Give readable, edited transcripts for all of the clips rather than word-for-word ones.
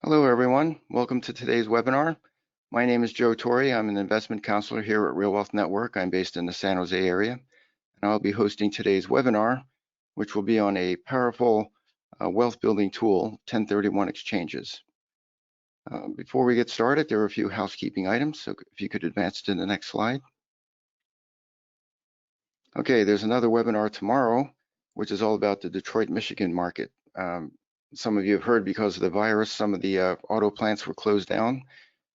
Hello, everyone. Welcome to today's webinar. My name is Joe Torrey. I'm an investment counselor here at RealWealth Network. I'm based in the San Jose area, and I'll be hosting today's webinar, which will be on a powerful wealth building tool, 1031 exchanges. Before we get started, there are a few housekeeping items, so if you could advance to the next slide. Okay, there's another webinar tomorrow, which is all about the Detroit, Michigan market. Some of you have heard because of the virus, some of the auto plants were closed down,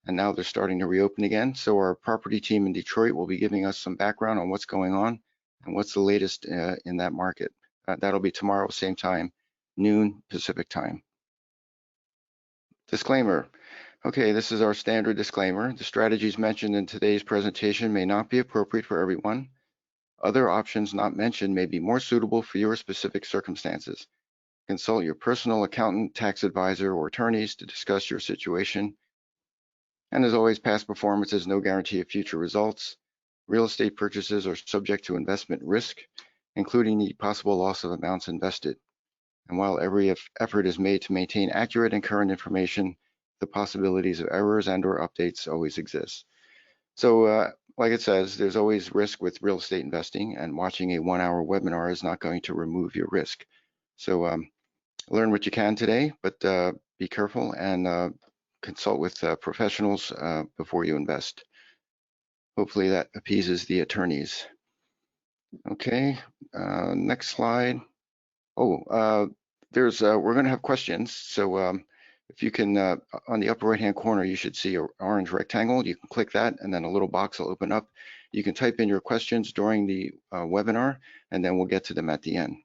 and now they're starting to reopen again. So our property team in Detroit will be giving us some background on what's going on and what's the latest in that market. That'll be tomorrow, same time, noon Pacific time. Disclaimer. Okay, this is our standard disclaimer. The strategies mentioned in today's presentation may not be appropriate for everyone. Other options not mentioned may be more suitable for your specific circumstances. Consult your personal accountant, tax advisor, or attorneys to discuss your situation. And as always, past performance is no guarantee of future results. Real estate purchases are subject to investment risk, including the possible loss of amounts invested. And while every effort is made to maintain accurate and current information, the possibilities of errors and/or updates always exist. So like it says, there's always risk with real estate investing, and watching a 1-hour webinar is not going to remove your risk. So learn what you can today, but be careful and consult with professionals before you invest. Hopefully that appeases the attorneys. Okay, next slide. Oh, we're going to have questions. So if you can, on the upper right-hand corner, you should see an orange rectangle. You can click that, and then a little box will open up. You can type in your questions during the webinar, and then we'll get to them at the end.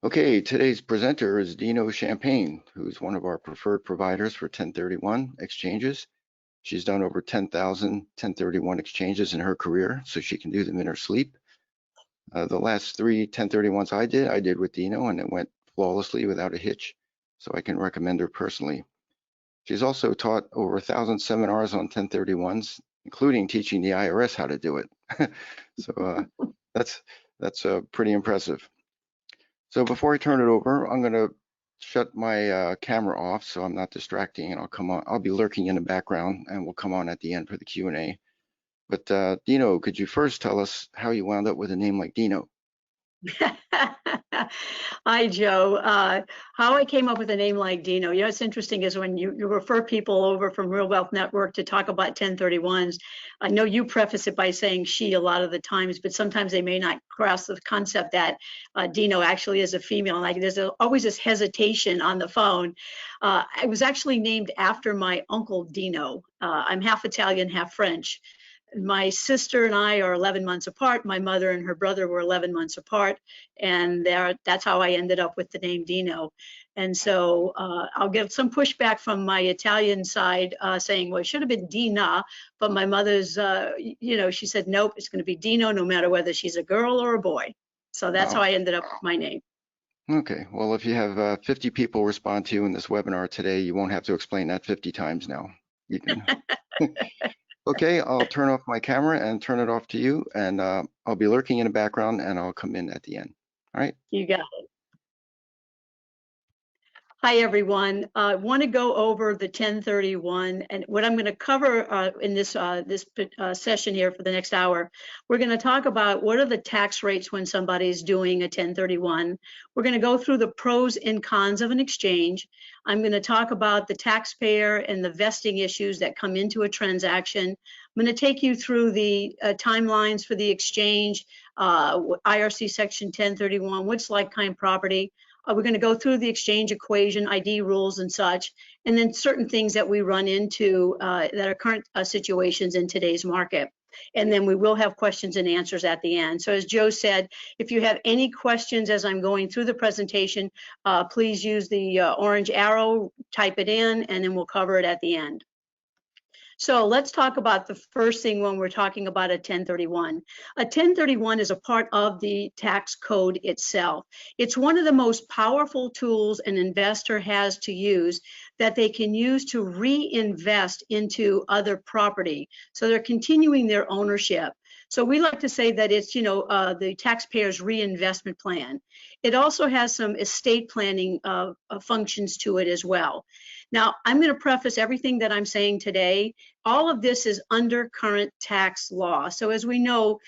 Okay, today's presenter is Dino Champagne, who's one of our preferred providers for 1031 exchanges. She's done over 10,000 1031 exchanges in her career, so she can do them in her sleep. The last 3 1031s I did with Dino, and it went flawlessly without a hitch, so I can recommend her personally. She's also taught over 1,000 seminars on 1031s, including teaching the IRS how to do it. So that's pretty impressive. So before I turn it over, I'm going to shut my camera off so I'm not distracting, and I'll come on. I'll be lurking in the background, and we'll come on at the end for the Q&A. But Dino, could you first tell us how you wound up with a name like Dino? Hi, Joe. How I came up with a name like Dino, you know, it's interesting is when you refer people over from RealWealth Network to talk about 1031s, I know you preface it by saying she a lot of the times, but sometimes they may not grasp the concept that Dino actually is a female. Like there's always this hesitation on the phone. I was actually named after my uncle Dino. I'm half Italian, half French. My sister and I are 11 months apart. My mother and her brother were 11 months apart. And that's how I ended up with the name Dino. And so I'll get some pushback from my Italian side saying, well, it should have been Dina. But my mother's, you know, she said, nope, it's going to be Dino no matter whether she's a girl or a boy. So that's how I ended up with my name. Okay, well, if you have 50 people respond to you in this webinar today, you won't have to explain that 50 times now. You can. Okay, I'll turn off my camera and turn it off to you, and I'll be lurking in the background, and I'll come in at the end. All right? You got it. Hi, everyone. I want to go over the 1031, and what I'm going to cover in this session here for the next hour. We're going to talk about what are the tax rates when somebody's doing a 1031. We're going to go through the pros and cons of an exchange. I'm going to talk about the taxpayer and the vesting issues that come into a transaction. I'm going to take you through the timelines for the exchange, IRC section 1031, what's like-kind property. We're going to go through the exchange equation, ID rules and such, and then certain things that we run into that are current situations in today's market. And then we will have questions and answers at the end. So as Joe said, if you have any questions as I'm going through the presentation, please use the orange arrow, type it in, and then we'll cover it at the end. So let's talk about the first thing when we're talking about a 1031. A 1031 is a part of the tax code itself. It's one of the most powerful tools an investor has to use that they can use to reinvest into other property. So they're continuing their ownership. So we like to say that it's, the taxpayer's reinvestment plan. It also has some estate planning functions to it as well. Now, I'm going to preface everything that I'm saying today. All of this is under current tax law. So as we know,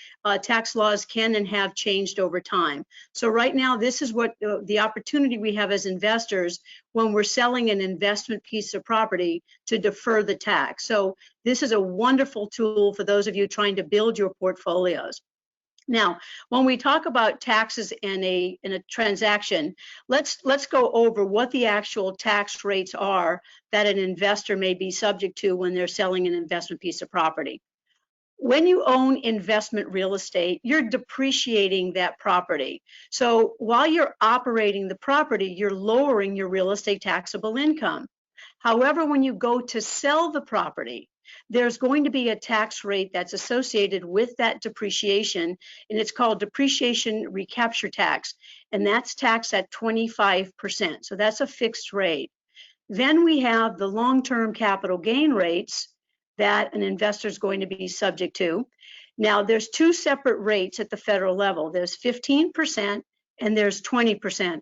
tax laws can and have changed over time. So right now, this is what the opportunity we have as investors when we're selling an investment piece of property to defer the tax. So this is a wonderful tool for those of you trying to build your portfolios. Now, when we talk about taxes in a transaction, let's go over what the actual tax rates are that an investor may be subject to when they're selling an investment piece of property. When you own investment real estate, you're depreciating that property. So while you're operating the property, you're lowering your real estate taxable income. However, when you go to sell the property, there's going to be a tax rate that's associated with that depreciation, and it's called depreciation recapture tax, and that's taxed at 25%. So that's a fixed rate. Then we have the long-term capital gain rates that an investor is going to be subject to. Now, there's two separate rates at the federal level. There's 15% and there's 20%.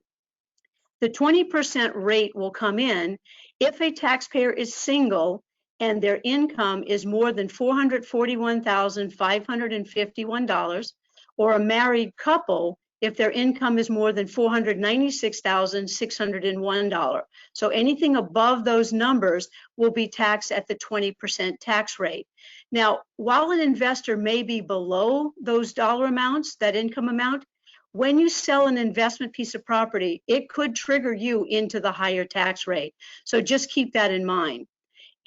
The 20% rate will come in if a taxpayer is single and their income is more than $441,551, or a married couple if their income is more than $496,601. So anything above those numbers will be taxed at the 20% tax rate. Now, while an investor may be below those dollar amounts, that income amount, when you sell an investment piece of property, it could trigger you into the higher tax rate. So just keep that in mind.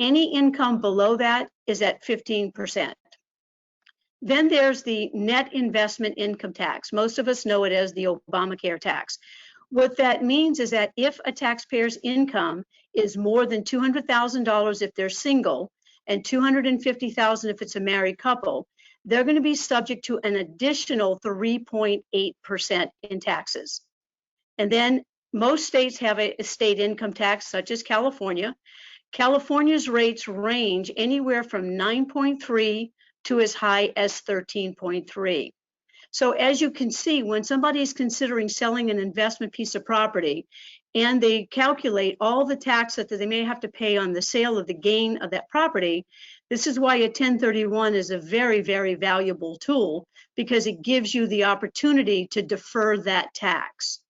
Any income below that is at 15%. Then there's the net investment income tax. Most of us know it as the Obamacare tax. What that means is that if a taxpayer's income is more than $200,000 if they're single and $250,000 if it's a married couple, they're going to be subject to an additional 3.8% in taxes. And then most states have a state income tax, such as California. California's rates range anywhere from 9.3 to as high as 13.3. So as you can see, when somebody is considering selling an investment piece of property and they calculate all the tax that they may have to pay on the sale of the gain of that property, this is why a 1031 is a very, very valuable tool, because it gives you the opportunity to defer that tax.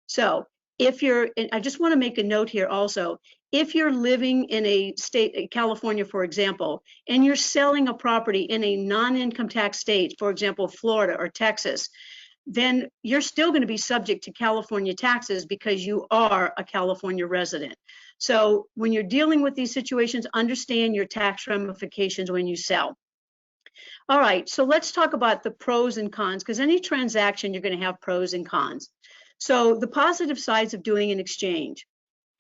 So if you're, I just want to make a note here also, if you're living in a state, California, for example, and you're selling a property in a non-income tax state, for example, Florida or Texas, then you're still going to be subject to California taxes because you are a California resident. So when you're dealing with these situations, understand your tax ramifications when you sell. All right, so let's talk about the pros and cons, because any transaction, you're going to have pros and cons. So the positive sides of doing an exchange.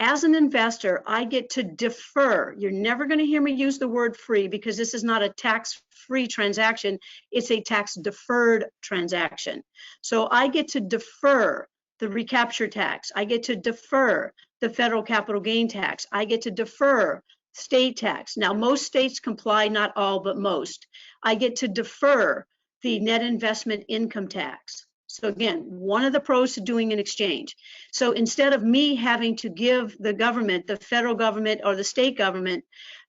As an investor, I get to defer. You're never going to hear me use the word free, because this is not a tax-free transaction. It's a tax-deferred transaction. So I get to defer the recapture tax. I get to defer the federal capital gain tax. I get to defer state tax. Now, most states comply, not all, but most. I get to defer the net investment income tax. So again, one of the pros to doing an exchange. So instead of me having to give the government, the federal government or the state government,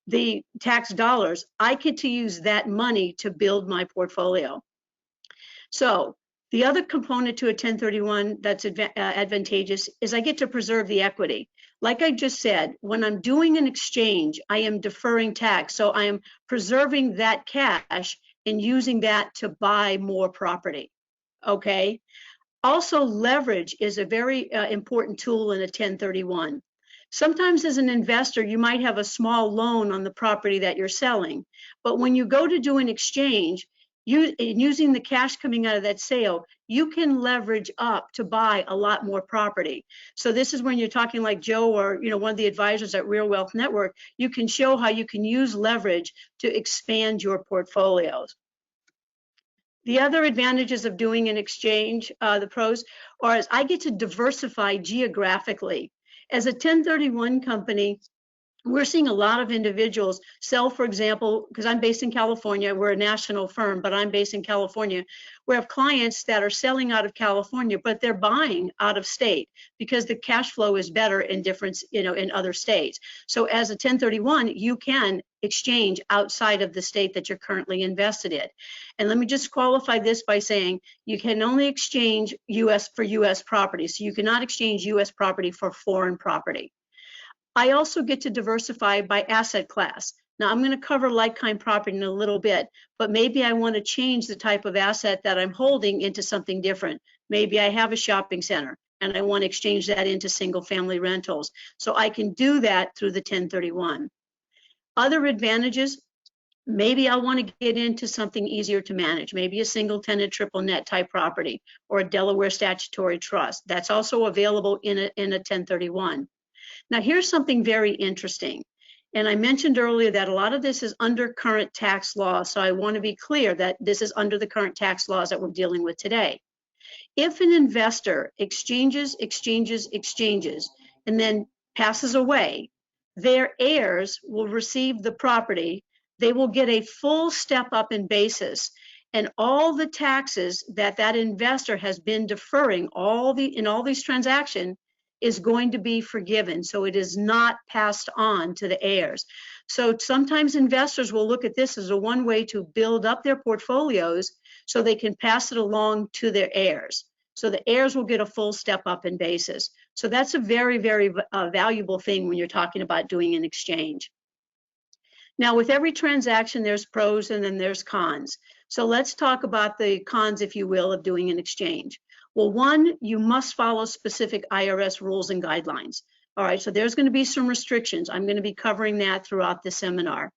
the tax dollars, I get to use that money to build my portfolio. So the other component to a 1031 that's advantageous is I get to preserve the equity. Like I just said, when I'm doing an exchange, I am deferring tax. So I am preserving that cash and using that to buy more property. Okay. Also, leverage is a very important tool in a 1031. Sometimes as an investor, you might have a small loan on the property that you're selling, but when you go to do an exchange, using the cash coming out of that sale, you can leverage up to buy a lot more property. So this is when you're talking like Joe or one of the advisors at RealWealth Network, you can show how you can use leverage to expand your portfolios. The other advantages of doing an exchange, the pros, are as I get to diversify geographically. As a 1031 company, we're seeing a lot of individuals sell, for example, because I'm based in California, we're a national firm, but I'm based in California. We have clients that are selling out of California, but they're buying out of state because the cash flow is better in different, in other states. So as a 1031, you can exchange outside of the state that you're currently invested in. And let me just qualify this by saying you can only exchange US for US property. So you cannot exchange US property for foreign property. I also get to diversify by asset class. Now I'm going to cover like-kind property in a little bit, but maybe I want to change the type of asset that I'm holding into something different. Maybe I have a shopping center and I want to exchange that into single-family rentals. So I can do that through the 1031. Other advantages, maybe I want to get into something easier to manage, maybe a single tenant triple net type property or a Delaware statutory trust. That's also available in a 1031. Now, here's something very interesting. And I mentioned earlier that a lot of this is under current tax law. So I want to be clear that this is under the current tax laws that we're dealing with today. If an investor exchanges, and then passes away, their heirs will receive the property. They will get a full step up in basis. And all the taxes that that investor has been deferring in all these transactions is going to be forgiven. So it is not passed on to the heirs. So sometimes investors will look at this as a one way to build up their portfolios so they can pass it along to their heirs. So the heirs will get a full step up in basis. So that's a very, very valuable thing when you're talking about doing an exchange. Now, with every transaction, there's pros and then there's cons. So let's talk about the cons, if you will, of doing an exchange. Well, one, you must follow specific IRS rules and guidelines. All right, so there's going to be some restrictions. I'm going to be covering that throughout the seminar.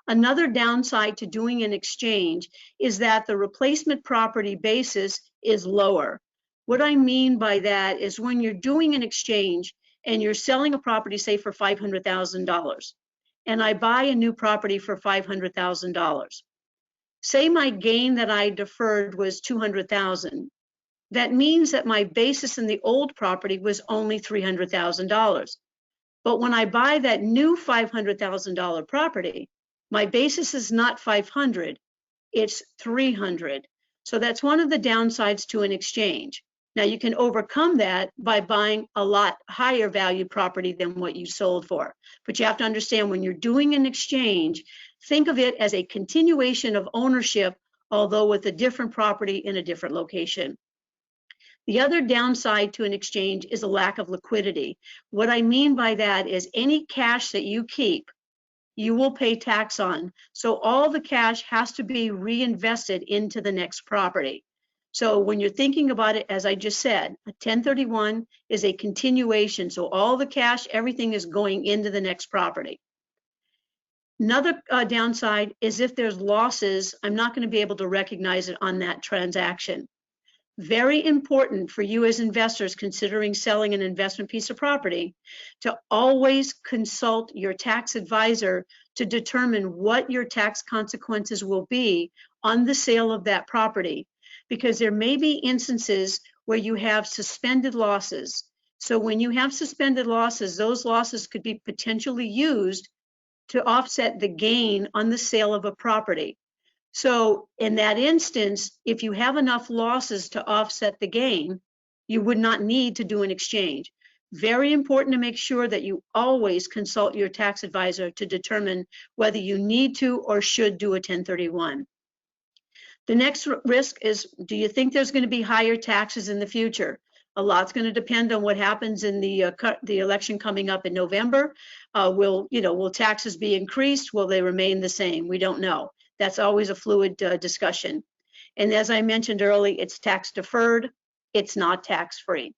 Another downside to doing an exchange is that the replacement property basis is lower. What I mean by that is when you're doing an exchange and you're selling a property, say for $500,000, and I buy a new property for $500,000. Say my gain that I deferred was $200,000. That means that my basis in the old property was only $300,000. But when I buy that new $500,000 property, my basis is not 500, it's 300. So that's one of the downsides to an exchange. Now you can overcome that by buying a lot higher value property than what you sold for. But you have to understand when you're doing an exchange, think of it as a continuation of ownership, although with a different property in a different location. The other downside to an exchange is a lack of liquidity. What I mean by that is any cash that you keep, you will pay tax on. So all the cash has to be reinvested into the next property. So when you're thinking about it, as I just said, a 1031 is a continuation. So all the cash, everything is going into the next property. Another downside is if there's losses, I'm not going to be able to recognize it on that transaction. Very important for you as investors considering selling an investment piece of property to always consult your tax advisor to determine what your tax consequences will be on the sale of that property, because there may be instances where you have suspended losses. So when you have suspended losses, those losses could be potentially used to offset the gain on the sale of a property. So in that instance, if you have enough losses to offset the gain, you would not need to do an exchange. Very important to make sure that you always consult your tax advisor to determine whether you need to or should do a 1031. The next risk is, do you think there's going to be higher taxes in the future? A lot's going to depend on what happens in the election coming up in November. Will taxes be increased? Will they remain the same? We don't know. That's always a fluid discussion. And as I mentioned earlier, it's tax deferred. It's not tax free.